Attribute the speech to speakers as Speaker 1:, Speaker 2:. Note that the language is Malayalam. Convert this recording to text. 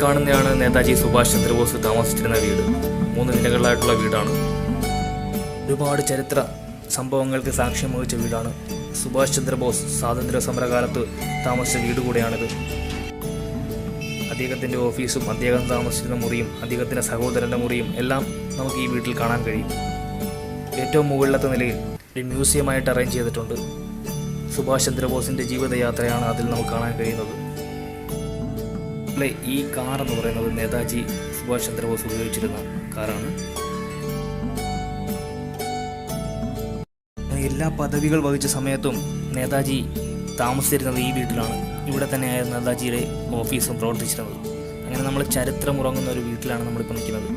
Speaker 1: കാണുന്നതാണ് നേതാജി സുഭാഷ് ചന്ദ്രബോസ് താമസിച്ചിരുന്ന വീട്. 3 നിലകളിലായിട്ടുള്ള വീടാണ്. ഒരുപാട് ചരിത്ര സംഭവങ്ങൾക്ക് സാക്ഷ്യം വഹിച്ച വീടാണ്. സുഭാഷ് ചന്ദ്രബോസ് സ്വാതന്ത്ര്യ സമരകാലത്ത് താമസിച്ച വീട് കൂടെയാണിത്. അദ്ദേഹത്തിൻ്റെ ഓഫീസും അദ്ദേഹം താമസിച്ചിരുന്ന മുറിയും അദ്ദേഹത്തിൻ്റെ സഹോദരൻ്റെ മുറിയും എല്ലാം നമുക്ക് ഈ വീട്ടിൽ കാണാൻ കഴിയും. ഏറ്റവും മുകളിലത്തെ നിലയിൽ ഒരു മ്യൂസിയമായിട്ട് അറേഞ്ച് ചെയ്തിട്ടുണ്ട്. സുഭാഷ് ചന്ദ്രബോസിൻ്റെ ജീവിതയാത്രയാണ് അതിൽ നമുക്ക് കാണാൻ കഴിയുന്നത്. ഈ കാർ എന്ന് പറയുന്നത് നേതാജി സുഭാഷ് ചന്ദ്രബോസ് ഉപയോഗിച്ചിരുന്ന കാറാണ്. എല്ലാ പദവികൾ വഹിച്ച സമയത്തും നേതാജി താമസിച്ചിരുന്നത് ഈ വീട്ടിലാണ്. ഇവിടെ തന്നെയായിരുന്നു നേതാജിയുടെ ഓഫീസും പ്രവർത്തിച്ചിരുന്നത്. അങ്ങനെ നമ്മൾ ചരിത്രം ഉറങ്ങുന്ന ഒരു വീട്ടിലാണ് നമ്മളിപ്പോൾ നിൽക്കുന്നത്.